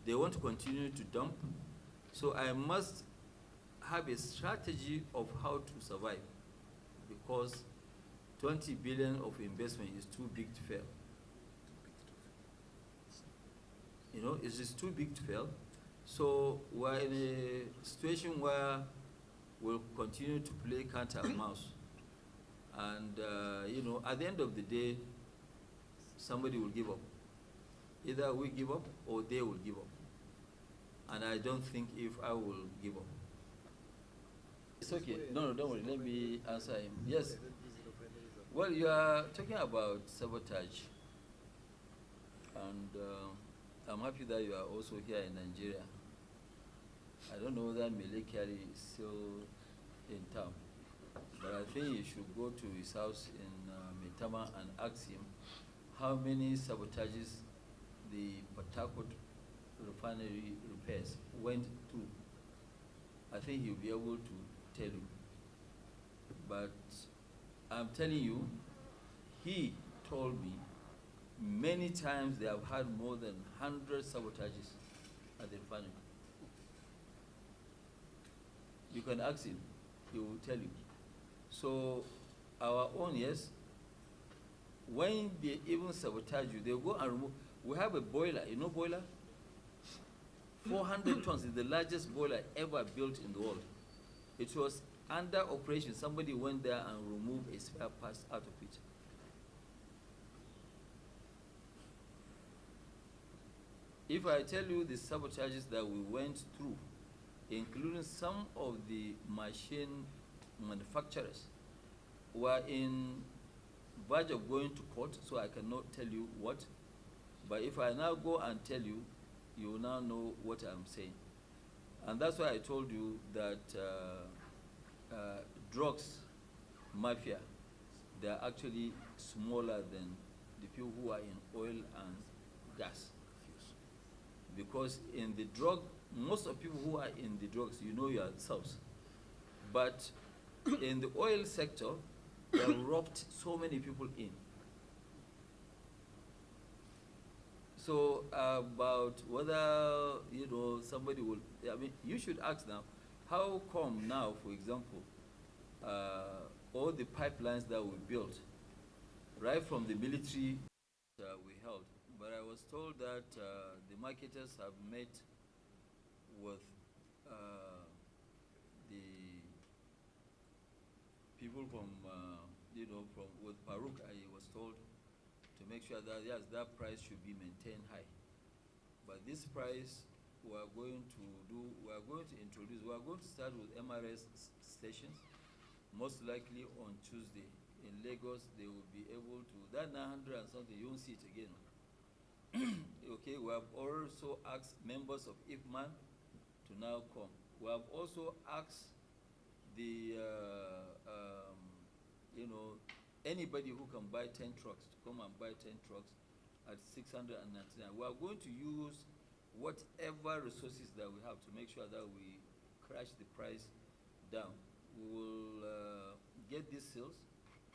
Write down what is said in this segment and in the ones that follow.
They want to continue to dump. So I must have a strategy of how to survive, because 20 billion of investment is too big to fail. You know, it's just too big to fail. So we're in a situation where we'll continue to play cat and mouse. And, you know, at the end of the day, somebody will give up. Either we give up or they will give up. And I don't think if I will give up. It's okay. No, don't worry. Let me answer him. Yes. Well, you are talking about sabotage. And I'm happy that you are also here in Nigeria. I don't know whether Mele Kyari is still in town. But I think you should go to his house in Maitama and ask him how many sabotages the Port Harcourt refinery repairs went through. I think he'll be able to tell you. But I'm telling you, he told me many times they have had more than 100 sabotages at the refinery. You can ask him, he will tell you. So our own, yes, when they even sabotage you, they go and remove. We have a boiler, you know boiler? 400 tons is the largest boiler ever built in the world. It was under operation. Somebody went there and removed a spare part out of it. If I tell you the sabotages that we went through, including some of the machine manufacturers, were in verge of going to court, so I cannot tell you what. But if I now go and tell you, you will now know what I'm saying. And that's why I told you that drugs mafia, they are actually smaller than the people who are in oil and gas. Because in the drug, most of people who are in the drugs, you know yourselves. But in the oil sector, they have roped so many people in. So about whether, you know, somebody will, I mean, you should ask now, how come now, for example, all the pipelines that we built, right from the military we held, but I was told that the marketers have met with the people from, you know, with Farouk, I was told to make sure that, yes, that price should be maintained high. But this price, we are going to start with MRS stations, most likely on Tuesday. In Lagos, they will be able to, that 900 and something, you won't see it again. Okay, we have also asked members of IFMAN to now come. We have also asked the, you know, anybody who can buy 10 trucks to come and buy 10 trucks at 699. We are going to use whatever resources that we have to make sure that we crash the price down. We will get these sales.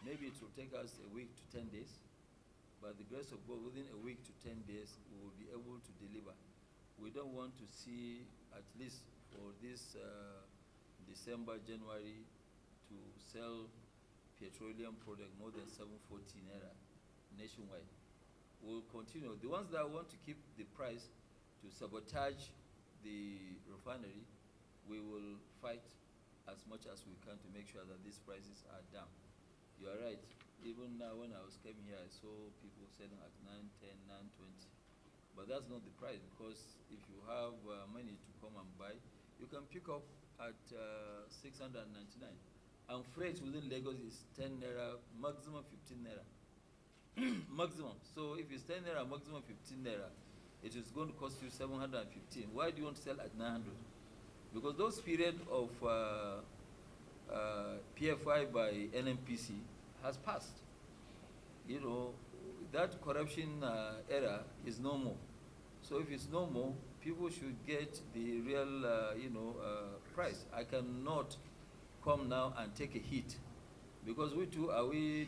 Maybe it will take us a week to 10 days. By the grace of God, within a week to 10 days, we will be able to deliver. We don't want to see, at least for this December, January, to sell petroleum product more than 740 naira nationwide. We'll continue. The ones that want to keep the price to sabotage the refinery, we will fight as much as we can to make sure that these prices are down. You are right. Even now when I was coming here, I saw people selling at 910, 920. But that's not the price, because if you have money to come and buy, you can pick up at 699. And freight within Lagos is 10 naira, maximum 15 naira. Maximum. So if it's 10 naira, maximum 15 naira, it is going to cost you 715. Why do you want to sell at 900? Because those period of PFI by NMPC has passed. You know, that corruption era is no more. So if it's no more, people should get the real, you know, price. I cannot come now and take a hit, because we too,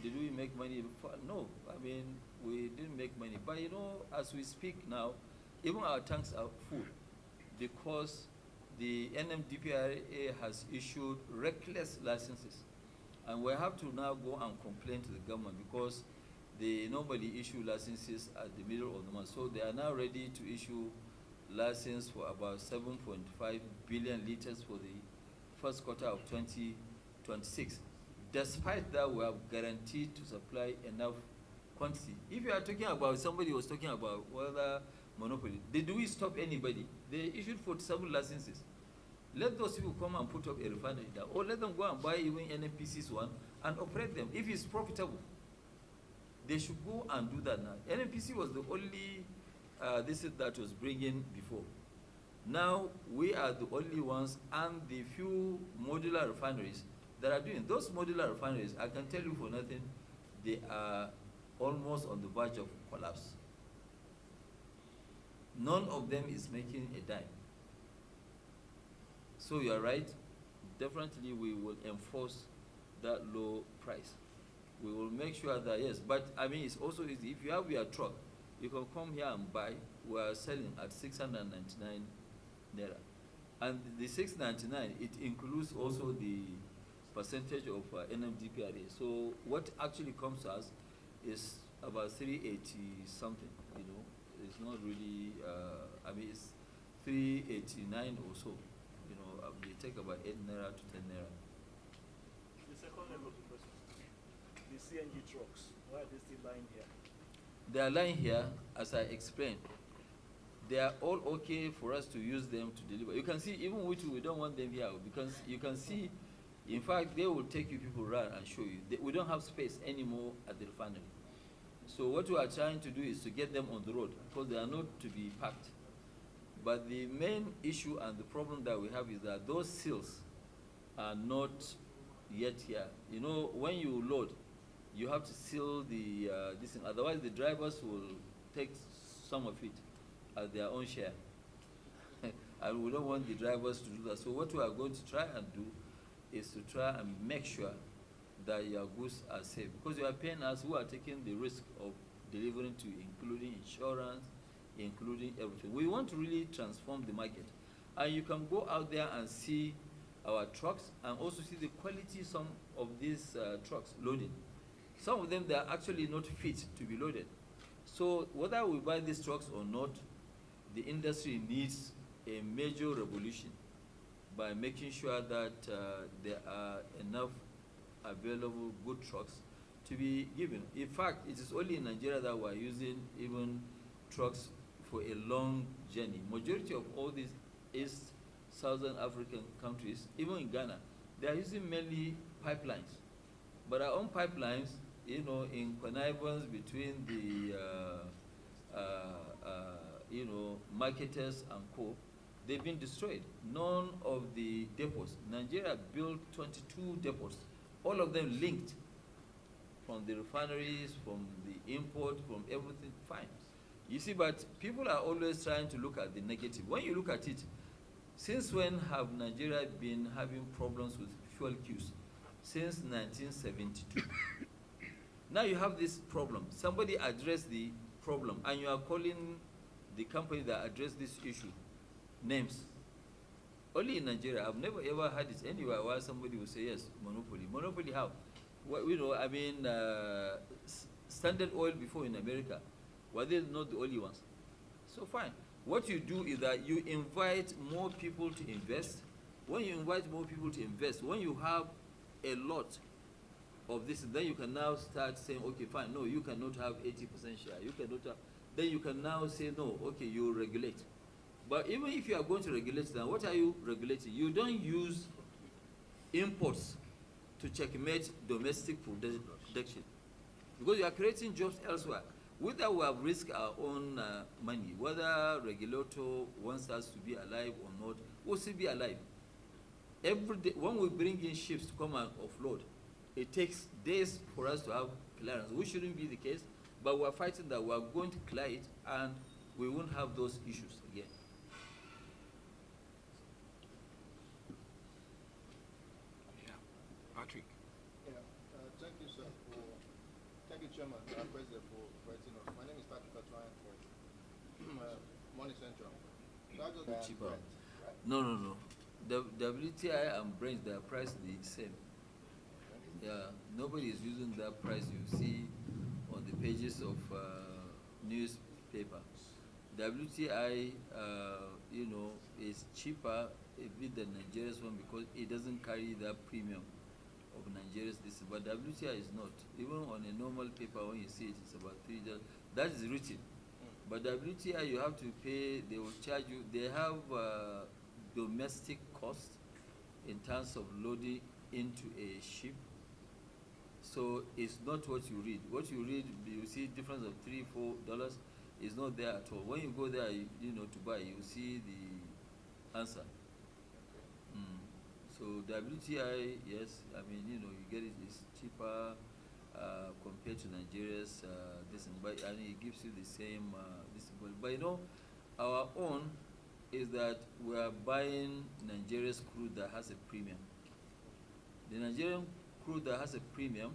did we make money before? No, I mean, we didn't make money. But you know, as we speak now, even our tanks are full because the NMDPRA has issued reckless licenses. And we have to now go and complain to the government because they normally issue licenses at the middle of the month. So they are now ready to issue license for about 7.5 billion liters for the first quarter of 2026. Despite that, we are guaranteed to supply enough quantity. If you are talking about, somebody was talking about whether monopoly, do we stop anybody? They issued 47 licenses. Let those people come and put up a refinery there, or let them go and buy even NNPC's one and operate them. If it's profitable, they should go and do that now. NNPC was the only that was bringing before. Now we are the only ones, and the few modular refineries that are doing. Those modular refineries, I can tell you for nothing, they are almost on the verge of collapse. None of them is making a dime. So you are right. Definitely we will enforce that low price. We will make sure that, yes, but I mean, it's also easy. If you have your truck, you can come here and buy. We are selling at 699 naira. And the 699, it includes also the percentage of NMDPRA. So what actually comes to us is about 380 something, you know. It's not really, I mean, it's 389 or so. You know, they take about 8 naira to 10 naira. The second level of the question, the CNG trucks, why are they still lying here? They are lying here, as I explained. They are all okay for us to use them to deliver. You can see, even we don't want them here because you can see, in fact, they will take you people around and show you. We don't have space anymore at the refinery. So what we are trying to do is to get them on the road because they are not to be packed. But the main issue and the problem that we have is that those seals are not yet here. You know, when you load, you have to seal the this thing. Otherwise, the drivers will take some of it as their own share. And we don't want the drivers to do that. So what we are going to try and do is to try and make sure that your goods are safe. Because you are paying us who are taking the risk of delivering to you, including insurance, including everything. We want to really transform the market. And you can go out there and see our trucks and also see the quality some of these trucks loading. Some of them, they are actually not fit to be loaded. So whether we buy these trucks or not, the industry needs a major revolution by making sure that there are enough available good trucks to be given. In fact, it is only in Nigeria that we are using even trucks for a long journey. Majority of all these East Southern African countries, even in Ghana, they are using mainly pipelines. But our own pipelines, you know, in connivance between the you know, marketers and co, they've been destroyed. None of the depots, Nigeria built 22 depots, all of them linked from the refineries, from the import, from everything, fine. You see, but people are always trying to look at the negative. When you look at it, since when have Nigeria been having problems with fuel queues? Since 1972. Now you have this problem. Somebody addressed the problem, and you are calling the company that addressed this issue names. Only in Nigeria. I've never ever had it anywhere where somebody will say, yes, monopoly. Monopoly how? Well, you know, I mean, Standard Oil before in America, were they not the only ones? So fine. What you do is that you invite more people to invest. When you invite more people to invest, when you have a lot of this, then you can now start saying, okay, fine, no, you cannot have 80% share. You cannot have, then you can now say, no, okay, you regulate. But even if you are going to regulate, then what are you regulating? You don't use imports to checkmate domestic production, because you are creating jobs elsewhere. Whether we have risked our own money, whether regulator wants us to be alive or not, we'll still be alive. Every day, when we bring in ships to come and offload, it takes days for us to have clearance, which shouldn't be the case, but we're fighting that we're going to clear it and we won't have those issues again. Yeah, Patrick. Yeah, thank you, sir. Thank you, Chairman, President, for inviting us. My name is Patrick Atwayan. Money Central. That just Cheaper. Brent, right? No, no, no. The WTI and Brent, their price the same. Yeah, nobody is using that price you see on the pages of newspaper. WTI, you know, is cheaper a bit than Nigeria's one because it doesn't carry that premium of Nigeria's this. But WTI is not. Even on a normal paper, when you see it, it's about $3. That is written. But WTI, you have to pay. They will charge you. They have domestic cost in terms of loading into a ship. So it's not what you read. What you read, you see difference of $3-4 is not there at all. When you go there, you know, to buy, you see the answer. So WTI, yes, I mean, you know, you get it, it's cheaper compared to Nigeria's this, and it gives you the same this. But you know, our own is that we are buying Nigeria's crude that has a premium. The Nigerian crude that has a premium,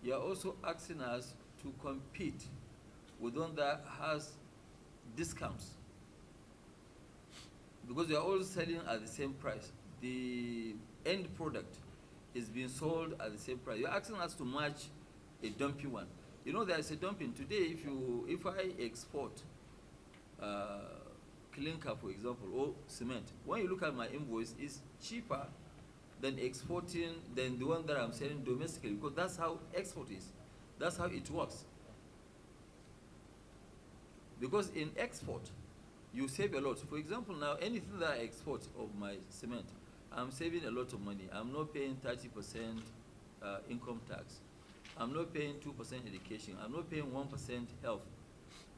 you are also asking us to compete with one that has discounts, because they are all selling at the same price. The end product is being sold at the same price. You're asking us to match a dumpy one. You know, there is a dumping today. If I export clinker, for example, or cement, when you look at my invoice, it's cheaper than exporting than the one that I'm selling domestically, because that's how export is. That's how it works. Because in export, you save a lot. For example, now anything that I export of my cement, I'm saving a lot of money. I'm not paying 30% income tax. I'm not paying 2% education. I'm not paying 1% health.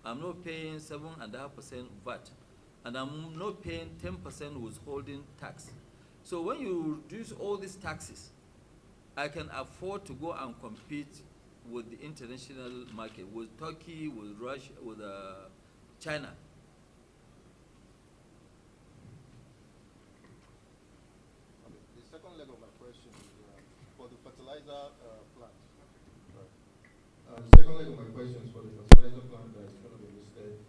I'm not paying 7.5% VAT. And I'm not paying 10% withholding tax. So when you reduce all these taxes, I can afford to go and compete with the international market, with Turkey, with Russia, with China. The second leg of my question is for the fertilizer plant. Right. The second leg of my question is for the fertilizer plant that is going to be listed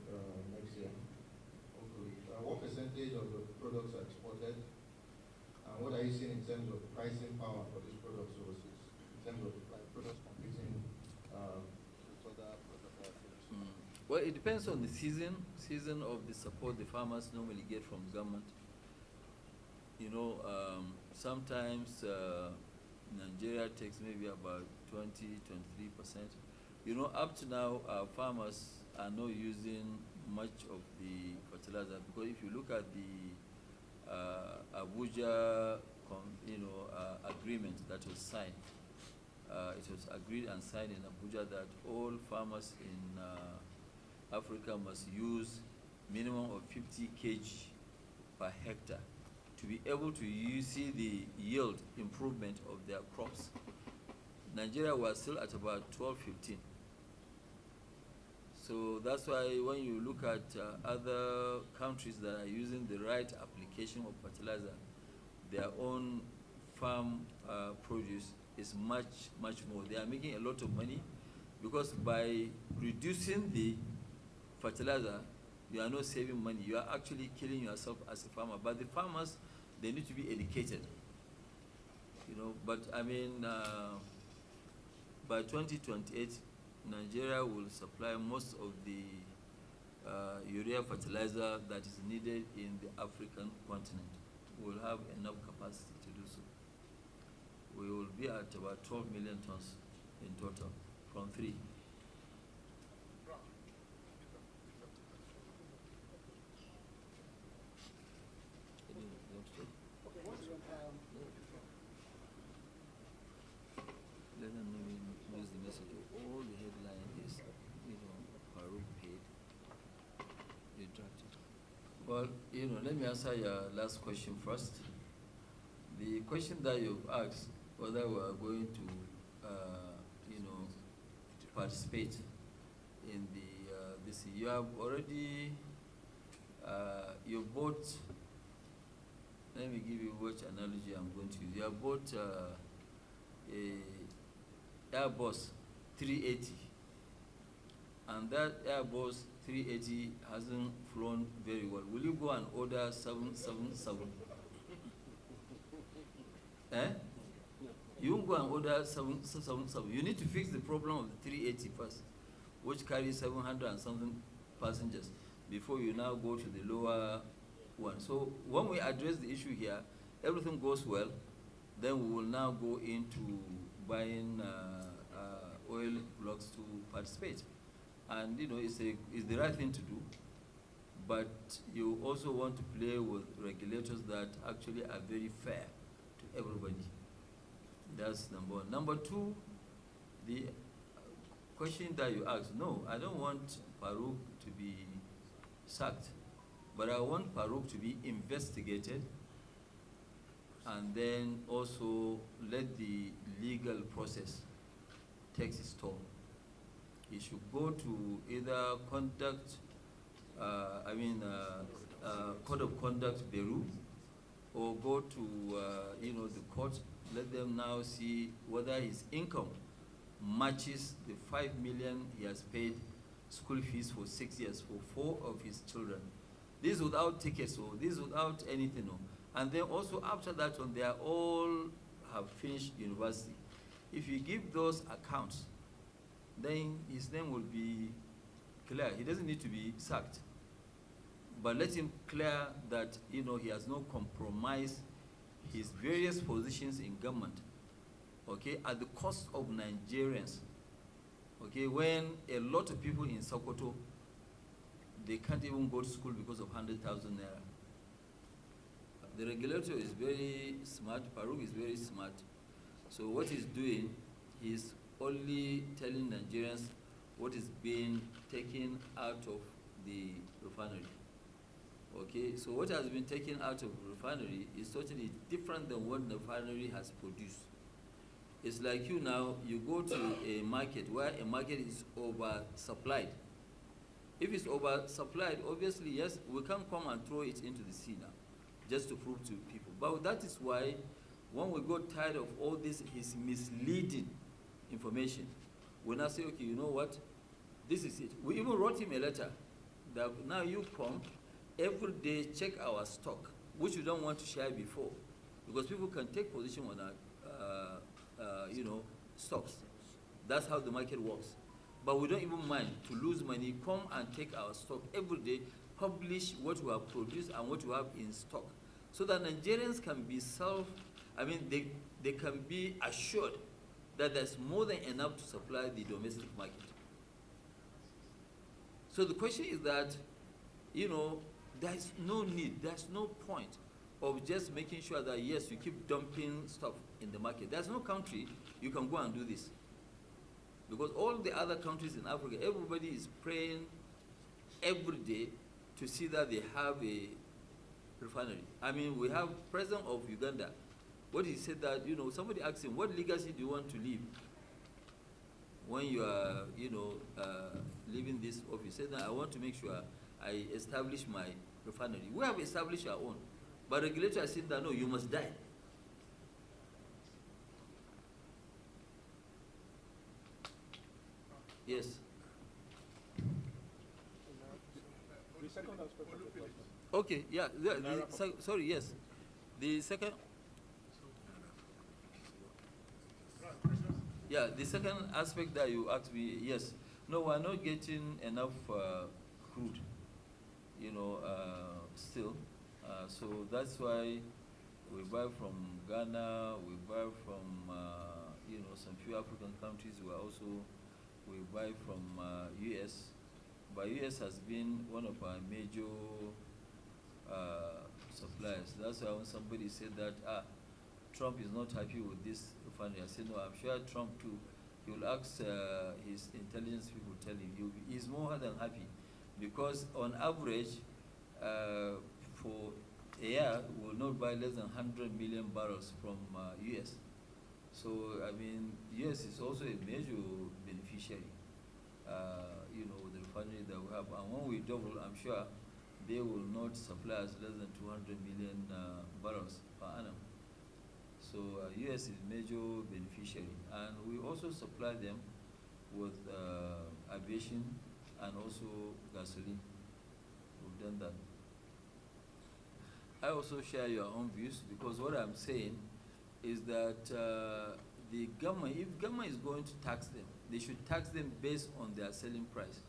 next year. Hopefully. What percentage of the products are exported? And what are you seeing in terms of pricing power for these products overseas? In terms of like products competing with other things? Well, it depends on the season of the support the farmers normally get from government. You know, sometimes Nigeria takes maybe about 20-23%. You know, up to now, our farmers are not using much of the fertilizer, because if you look at the Abuja, agreement that was signed, it was agreed and signed in Abuja that all farmers in Africa must use minimum of 50 kg per hectare to be able to see the yield improvement of their crops. Nigeria was still at about 12-15. So that's why when you look at other countries that are using the right application of fertilizer, their own farm produce is much more. They are making a lot of money, because by reducing the fertilizer, you are not saving money. You are actually killing yourself as a farmer. But the farmers, they need to be educated. You know, but I mean, by 2028, Nigeria will supply most of the urea fertilizer that is needed in the African continent. We will have enough capacity to do so. We will be at about 12 million tons in total from 3. Let them know use the message. All the headline is, you know, Farouk paid. You dropped it. Well, you know, let me answer your last question first. The question that you've asked, whether we are going to, participate in the this, you have already, you bought. Let me give you which analogy I'm going to use. You have bought a Airbus 380, and that Airbus 380 hasn't flown very well, will you go and order 777? Eh? You won't go and order 777. You need to fix the problem of the 380 first, which carries 700 and something passengers, before you now go to the lower one. So when we address the issue here, everything goes well, then we will now go into buying oil blocks to participate. And you know, it's the right thing to do, but you also want to play with regulators that actually are very fair to everybody. That's number one. Number two, the question that you asked, no, I don't want Farouk to be sacked, but I want Farouk to be investigated, and then also let the legal process take its toll. He should go to either Code of Conduct Bureau, or go to the court. Let them now see whether his income matches the 5 million he has paid school fees for 6 years for 4 of his children. This without tickets, or this without anything. And then also after that one, they are all have finished university. If you give those accounts, then his name will be clear. He doesn't need to be sacked. But let him clear that he has no compromise his various positions in government, okay, at the cost of Nigerians. Okay, when a lot of people in Sokoto, they can't even go to school because of 100,000 naira. The regulator is very smart, Farouk is very smart. So what he's doing, he's only telling Nigerians what is being taken out of the refinery. Okay, so what has been taken out of the refinery is totally different than what the refinery has produced. It's like you go to a market where a market is oversupplied. If it's oversupplied, obviously, yes, we can't come and throw it into the sea now, just to prove to people. But that is why, when we got tired of all this, his misleading information, we now say, okay, you know what? This is it. We even wrote him a letter that now you come, every day check our stock, which we don't want to share before, because people can take position on our, stocks. That's how the market works. But we don't even mind to lose money. Come and take our stock every day, publish what we have produced and what we have in stock, so that Nigerians can be they can be assured that there's more than enough to supply the domestic market. So the question is that, there's no need, there's no point of just making sure that, yes, you keep dumping stuff in the market. There's no country you can go and do this. Because all the other countries in Africa, everybody is praying every day to see that they have a refinery. We have President of Uganda. What he said that, somebody asked him, what legacy do you want to leave when you are, leaving this office? He said that I want to make sure I establish my refinery. We have established our own. But regulator has said that, no, you must die. Yes. The second aspect of the question. Okay, yeah, sorry, yes. The second, yeah, the second aspect that you asked me, yes. No, we're not getting enough crude, still. So that's why we buy from Ghana, we buy from, some few African countries. We buy from US. But US has been one of our major suppliers. That's why when somebody said that, Trump is not happy with this refinery, I said, no, I'm sure Trump too, he will ask his intelligence people, tell him, he's more than happy. Because on average, for a year, we will not buy less than 100 million barrels from US. So, US is also a major beneficiary, the refinery that we have. And when we double, I'm sure they will not supply us less than 200 million barrels per annum. So US is major beneficiary. And we also supply them with aviation and also gasoline. We've done that. I also share your own views, because what I'm saying is that the government, if government is going to tax them, they should tax them based on their selling price.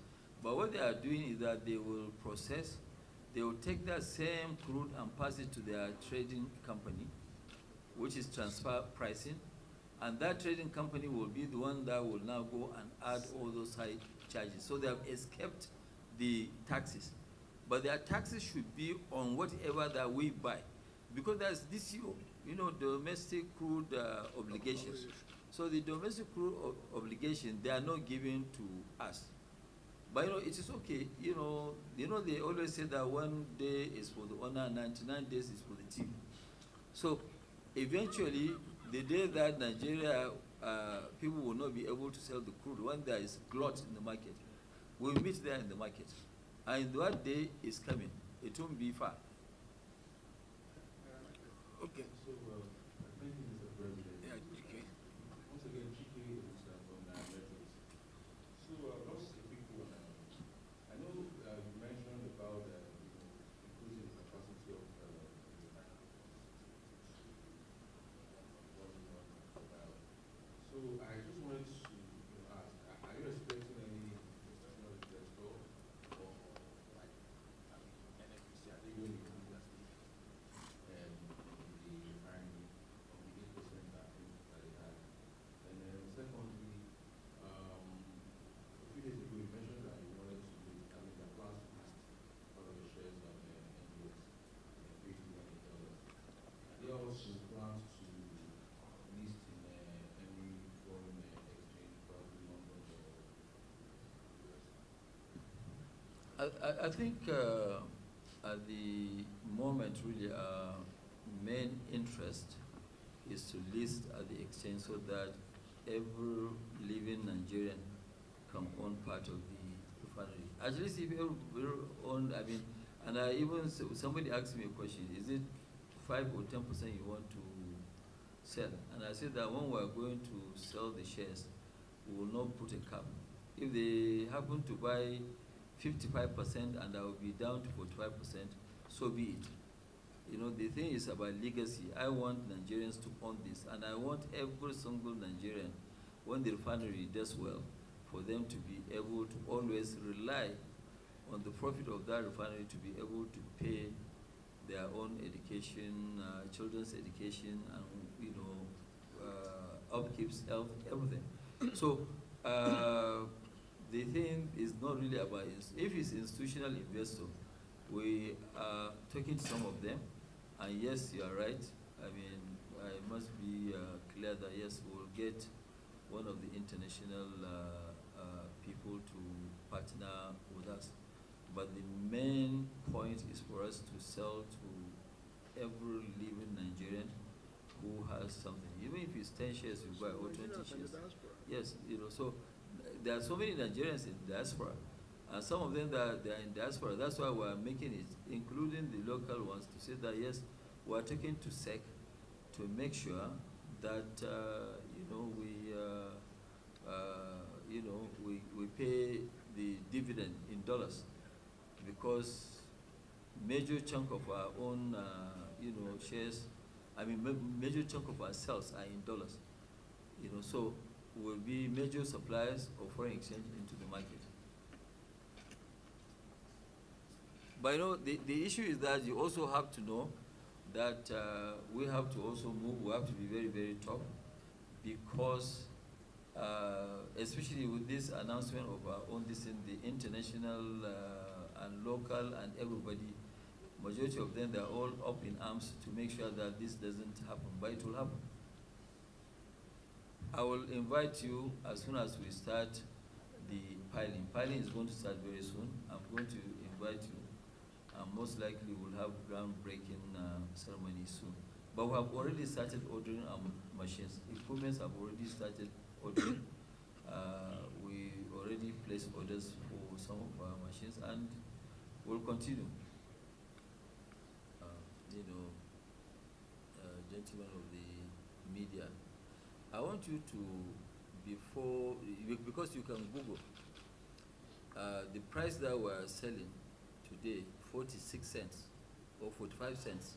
But what they are doing is that they will process, they will take that same crude and pass it to their trading company, which is transfer pricing, and that trading company will be the one that will now go and add all those high charges. So they have escaped the taxes. But their taxes should be on whatever that we buy, because there's DCO, domestic crude obligations. So the domestic crude obligation, they are not given to us. But it is okay. They always say that one day is for the owner, 99 days is for the team. So eventually, the day that Nigeria people will not be able to sell the crude, when there is glut in the market, we'll meet there in the market. And that day is coming. It won't be far. Okay. So, thank you, Mr. President. Yeah, okay. Once again, Chike is from Veterans. So, just a quick one. I know you mentioned about increasing the capacity of so, I just wanted to ask, are you expecting any international investor or like NFPC, are they going to include that and the refinery of the 8% that they had? And then secondly, a few days ago you mentioned that you wanted to do, their plans to list all of the shares of NBS and $3 billion. Are they also plans to list in any foreign exchange, probably London or US? I think at the moment, really, our main interest is to list at the exchange so that every living Nigerian can own part of the refinery. At least if you own, and I even, somebody asked me a question, is it 5 or 10% you want to sell? And I said that when we are going to sell the shares, we will not put a cap. If they happen to buy 55% and I will be down to 45%, so be it. The thing is about legacy. I want Nigerians to own this, and I want every single Nigerian, when the refinery does well, for them to be able to always rely on the profit of that refinery to be able to pay their own education, children's education, and upkeeps, health, everything. So the thing is not really about if it's institutional investor. We are talking to some of them, and yes, you are right. I must be clear that yes, we'll get one of the international people to partner with us. But the main point is for us to sell to every living Nigerian who has something. Even if it's 10 shares, you buy, or 20 shares. Yes, so there are so many Nigerians in diaspora, and some of them that they are in diaspora. That's why we are making it, including the local ones, to say that yes, we are talking to SEC to make sure that we pay the dividend in dollars, because major chunk of our own shares, major chunk of our sales are in dollars. So we'll be major suppliers of foreign exchange into the market. But the issue is that you also have to know that we have to also move. We have to be very, very tough, because especially with this announcement of our own, the international and local and everybody, majority of them, they're all up in arms to make sure that this doesn't happen, but it will happen. I will invite you as soon as we start the piling. Piling is going to start very soon. I'm going to invite you, and most likely we'll have groundbreaking ceremony soon. But we have already started ordering our machines. Equipments have already started ordering. We already placed orders for some of our machines, and we'll continue. Gentlemen of the media, I want you to, because you can Google, the price that we're selling today, 46 cents or 45 cents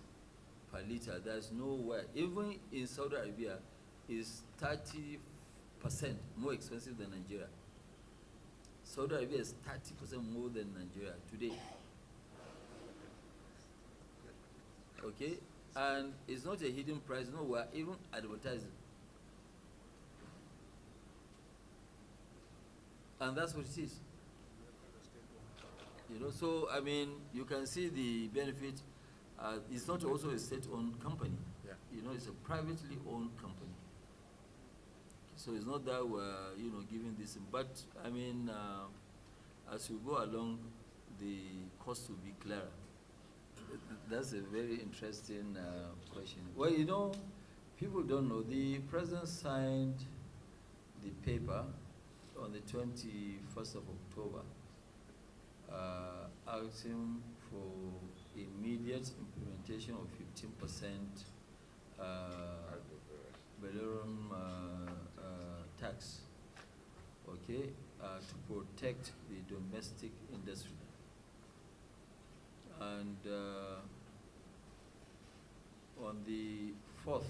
per liter, there's nowhere, even in Saudi Arabia, is 30% more expensive than Nigeria. Saudi Arabia is 30% more than Nigeria today. Okay? And it's not a hidden price, no, we're even advertising. And that's what it is. You know, so I mean, you can see the benefit. It's not also a state-owned company. Yeah. You know, it's a privately owned company. So it's not that we're, you know, giving this, but I mean, as we go along, the cost will be clearer. That's a very interesting question. Well, you know, people don't know. The president signed the paper on the 21st of October, asking for immediate implementation of 15% Belarusian tax, okay, to protect the domestic industry. And on the 4th,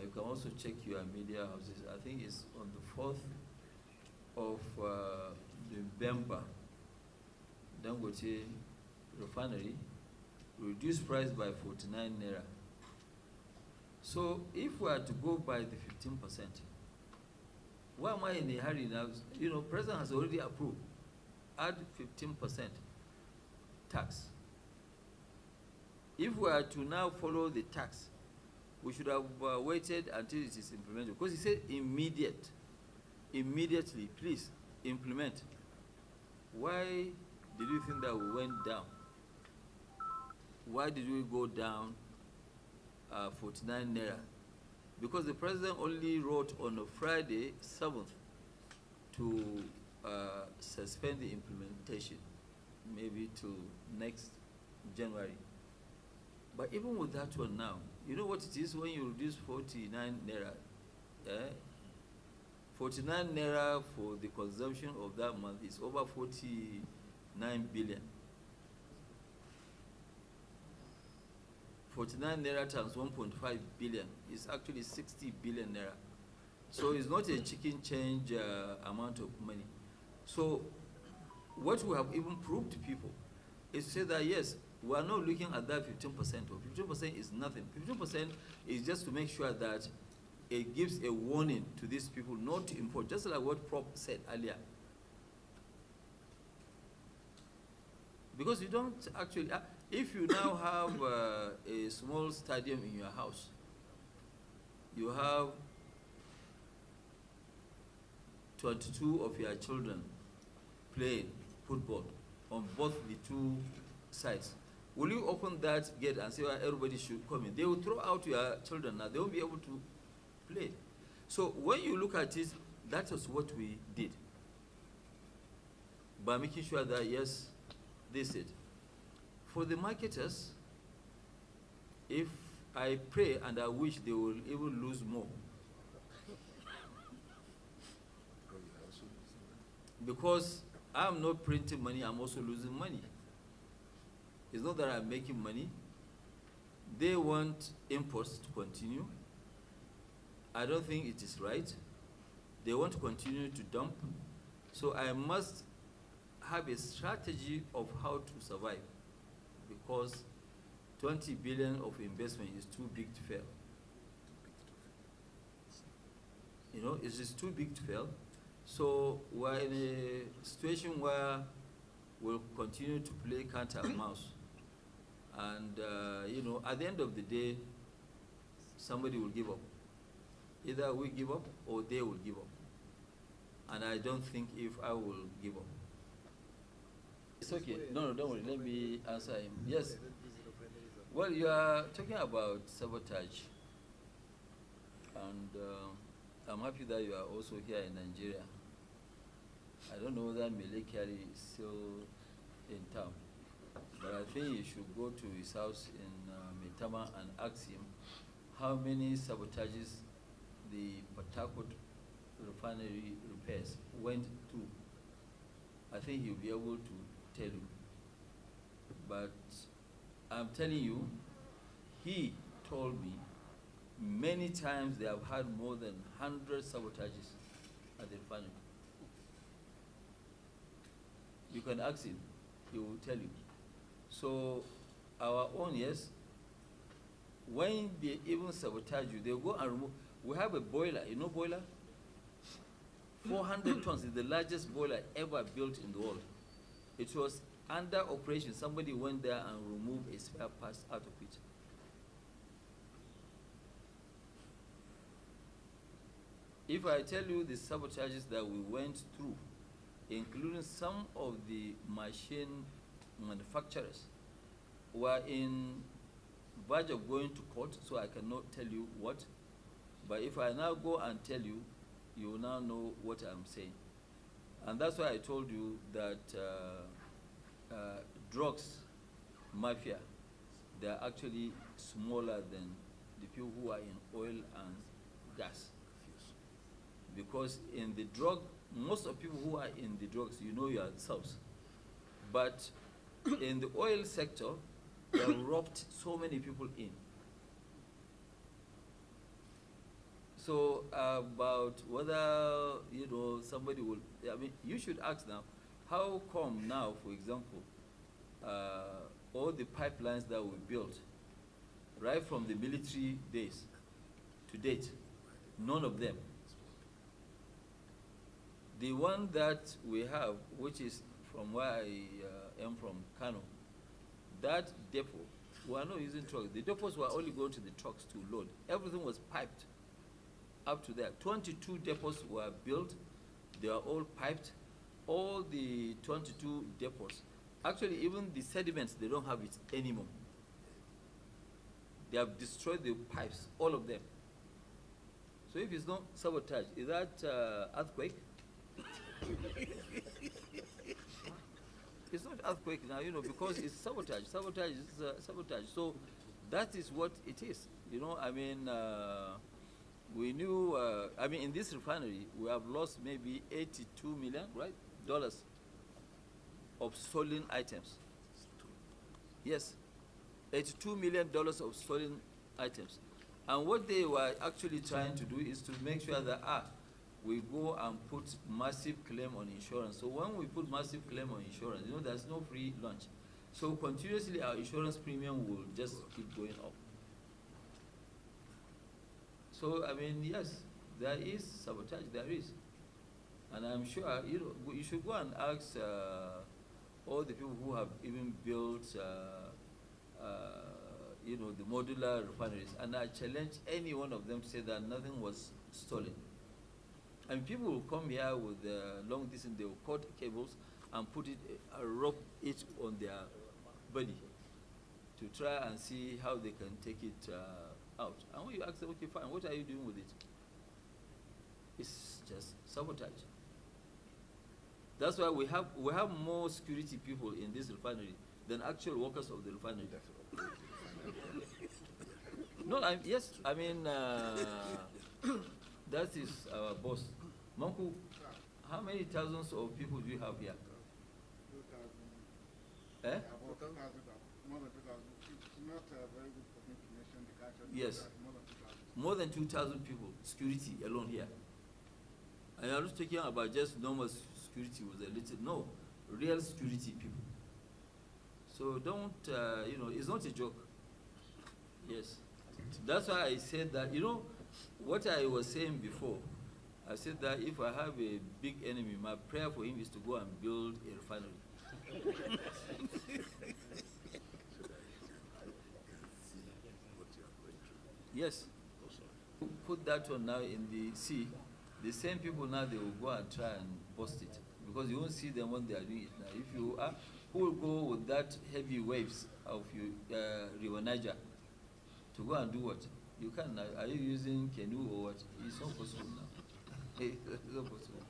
you can also check your media houses. I think it's on the 4th of November, Dangote refinery reduced price by 49 naira. So if we are to go by the 15%, why am I in a hurry now? You know, President has already approved. Add 15% tax. If we are to now follow the tax, we should have waited until it is implemented. Because he said immediate. Immediately, please implement. Why did you think that we went down? Why did we go down 49 naira? Because the president only wrote on a Friday, 7th, to suspend the implementation, maybe to next January. But even with that one now, you know what it is when you reduce 49 naira? 49 naira for the consumption of that month is over 49 billion. 49 naira times 1.5 billion is actually 60 billion naira. So it's not a chicken change amount of money. So what we have even proved to people is to say that yes, we are not looking at that 15%, or 15% is nothing. 15% is just to make sure that it gives a warning to these people not to import, just like what Prof said earlier. Because you don't actually, if you now have a small stadium in your house, you have 22 of your children playing football on both the two sides. Will you open that gate and say, well, everybody should come in? They will throw out your children now. They won't be able to play. So when you look at it, that is what we did. By making sure that, yes, this is it. For the marketers, if I pray and I wish they will even lose more. Because I'm not printing money, I'm also losing money. It's not that I'm making money. They want imports to continue. I don't think it is right. They want to continue to dump. So I must have a strategy of how to survive, because 20 billion of investment is too big to fail. You know, it is too big to fail. So we're in a situation where we'll continue to play cat and mouse. And, you know, at the end of the day, somebody will give up. Either we give up or they will give up. And I don't think if I will give up. It's okay. No, don't worry. Let me answer him. Yes. Well, you are talking about sabotage. And I'm happy that you are also here in Nigeria. I don't know whether Mele Kyari is still in town. But I think you should go to his house in Maitama and ask him how many sabotages the Port Harcourt refinery repairs went to. I think he'll be able to tell you. But I'm telling you, he told me many times they have had more than 100 sabotages at the refinery. You can ask him, he will tell you. So our own, yes, when they even sabotage you, they go and remove. We have a boiler, you know boiler? 400 tons is the largest boiler ever built in the world. It was under operation. Somebody went there and removed a spare part out of it. If I tell you the sabotages that we went through, including some of the machine manufacturers, were in verge of going to court, so I cannot tell you what. But if I now go and tell you, you will now know what I'm saying. And that's why I told you that drugs mafia, they are actually smaller than the people who are in oil and gas. Because in the drug, most of people who are in the drugs, you know yourselves. But in the oil sector, they have roped so many people in. So about whether, you know, somebody will, I mean, you should ask now, how come now, for example, all the pipelines that we built, right from the military days to date, none of them. The one that we have, which is from where I am from, Kano, that depot, we are not using trucks. The depots were only going to the trucks to load. Everything was piped up to there. 22 depots were built. They are all piped. All the 22 depots, actually even the sediments, they don't have it anymore. They have destroyed the pipes, all of them. So if it's not sabotage, is that earthquake? It's not earthquake now, you know, because it's sabotage. Sabotage is sabotage. So that is what it is. You know, I mean, we knew, I mean, in this refinery, we have lost maybe 82 million, right, dollars of stolen items. Yes, $82 million of stolen items. And what they were actually trying to do is to make sure that, we go and put massive claim on insurance. So when we put massive claim on insurance, you know, there's no free lunch. So continuously our insurance premium will just keep going up. So, I mean, yes, there is sabotage, there is. And I'm sure, you know, you should go and ask all the people who have even built, you know, the modular refineries. And I challenge any one of them to say that nothing was stolen. And people will come here with long distance, they will cut cables and put it, rope it on their body to try and see how they can take it out. And when you ask them, okay, fine, what are you doing with it? It's just sabotage. That's why we have more security people in this refinery than actual workers of the refinery. No, yes, I mean, that is our boss. Manku, how many thousands of people do you have here? 2,000. Eh? About 2,000, more than 2,000. It's not very good for me to mention the culture. Yes. More than 2,000. More than 2,000 people, security alone here. And I'm not talking about just normal security with a little, no, real security people. So don't, you know, it's not a joke. Yes. That's why I said that, you know, what I was saying before, I said that if I have a big enemy, my prayer for him is to go and build a refinery. Yes. Put that one now in the sea. The same people now, they will go and try and bust it. Because you won't see them when they are doing it now. If you are, who will go with that heavy waves of River Niger to go and do what? You can't now. Are you using canoe or what? It's not possible now. It's not possible.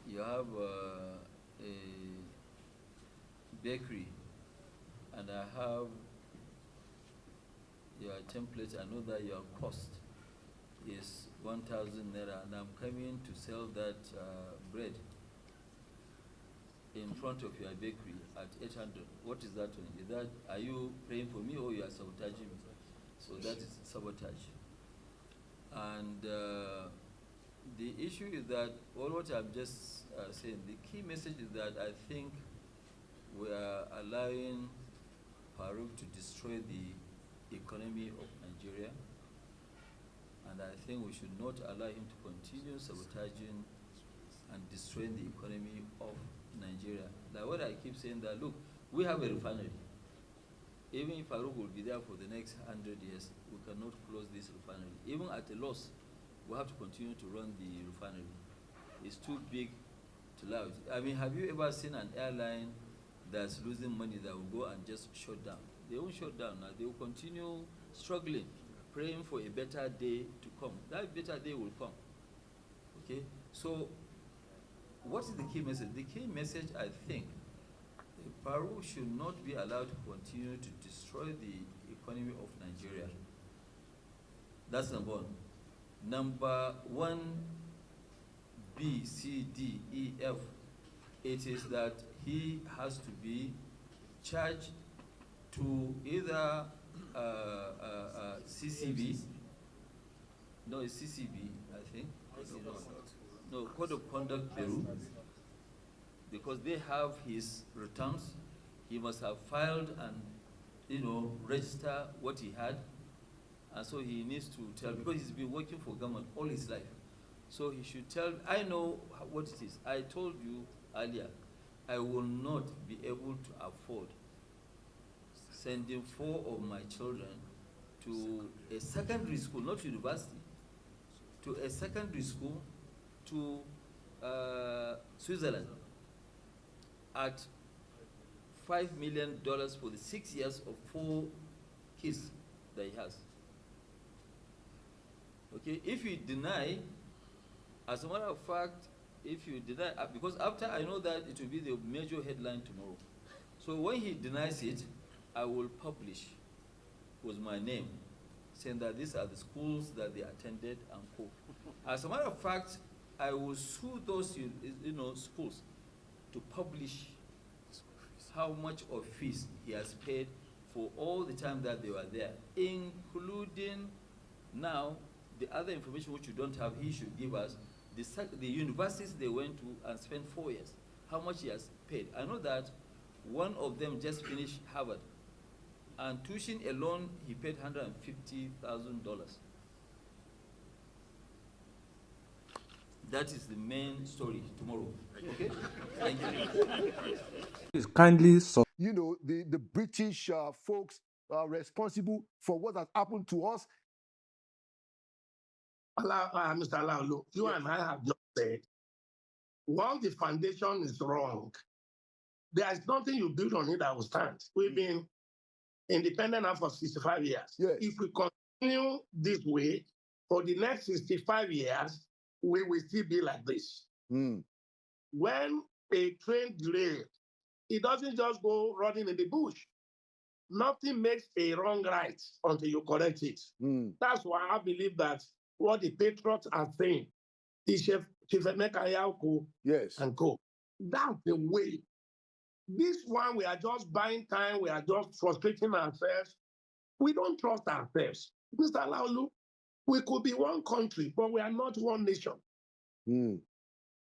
You have a bakery, and I have your template. I know that your cost is 1,000 naira, and I'm coming to sell that bread in front of your bakery at 800. What is that? Is that, are you praying for me or you are sabotaging me? So that is sabotage. And the issue is that all what I'm just saying, the key message is that I think we are allowing Farouk to destroy the economy of Nigeria, and I think we should not allow him to continue sabotaging and destroying the economy of Nigeria. Like what I keep saying that, look, we have a refinery. Even if Farouk will be there for the next 100 years, we cannot close this refinery. Even at a loss, we have to continue to run the refinery. It's too big to allow it. I mean, have you ever seen an airline that's losing money that will go and just shut down? They won't shut down now. They will continue struggling, praying for a better day to come. That better day will come. Okay? So, what is the key message? The key message, I think, Farouk should not be allowed to continue to destroy the economy of Nigeria. That's number one. Number 1, B, C, D, E, F, it is that he has to be charged to either CCB, no, it's CCB, I think. No, Code of Conduct Bureau, because they have his returns. He must have filed and, register what he had. And so he needs to tell, because he's been working for government all his life. So he should tell, I know what it is. I told you earlier, I will not be able to afford sending 4 of my children to a secondary school, not university, to a secondary school to Switzerland at $5 million for the 6 years of 4 kids that he has. Okay, if you deny, as a matter of fact, if you deny, because after I know that it will be the major headline tomorrow. So when he denies it, I will publish with my name, saying that these are the schools that they attended and co. As a matter of fact, I will sue those schools to publish how much of fees he has paid for all the time that they were there, including now the other information which you don't have. He should give us the universities they went to and spent 4 years, how much he has paid. I know that one of them just finished Harvard, and tuition alone he paid $150,000. That is the main story tomorrow. Okay? Thank you. Please kindly the British folks are responsible for what has happened to us. Mr. Alaulu, you and I have just said, once the foundation is wrong, there is nothing you build on it that will stand. We've been independent now for 65 years. Yes. If we continue this way for the next 65 years, we will still be like this. Mm. When a train derails, it doesn't just go running in the bush. Nothing makes a wrong right until you correct it. Mm. That's why I believe that what the patriots are saying, the Chief Emeka Yauko Yes. and co. That's the way. This one, we are just buying time. We are just frustrating ourselves. We don't trust ourselves. Mr. Laulu, we could be one country, but we are not one nation. Mm.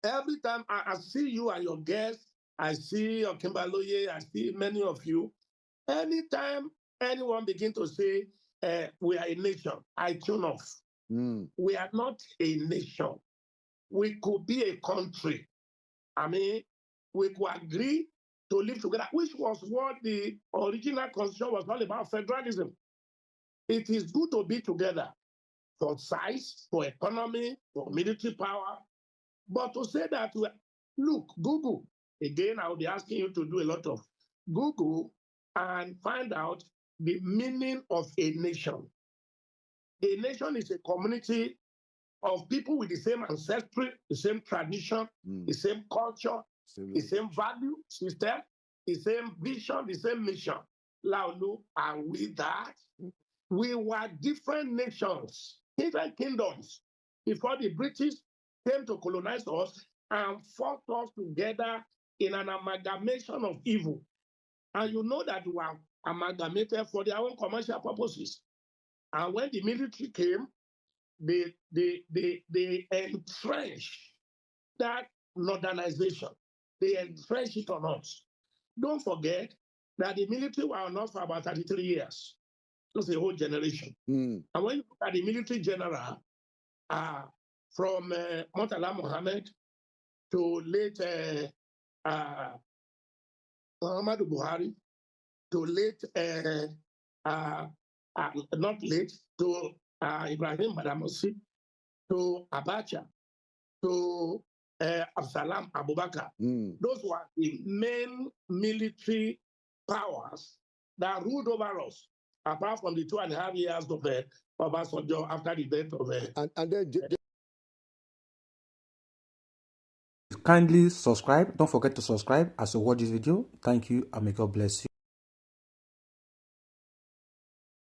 Every time I see you and your guests, I see Okimbaloye, I see many of you. Anytime anyone begin to say, we are a nation, I tune off. Mm. We are not a nation. We could be a country. I mean, we could agree to live together, which was what the original constitution was all about, federalism. It is good to be together for size, for economy, for military power. But to say that, look, Google, again, I'll be asking you to do a lot of Google and find out the meaning of a nation. A nation is a community of people with the same ancestry, the same tradition, the same culture, the same value system, the same vision, the same mission. Laulu, are we that? We were different nations different kingdoms before the British came to colonize us and forced us together in an amalgamation of evil. And you know that we were amalgamated for their own commercial purposes. And when the military came, they entrenched that modernization. They entrenched it on us. Don't forget that the military were on us for about 33 years. That's a whole generation. And when you look at the military general, from Murtala Mohammed to late Muhammadu Buhari, to late, not late, to Ibrahim Badamasi, to Abacha, to Absalam Abubakar. Those were the main military powers that ruled over us, apart from the 2.5 years of Obasanjo after the death of And then Kindly subscribe. Don't forget to subscribe as you watch this video. Thank you and may God bless you.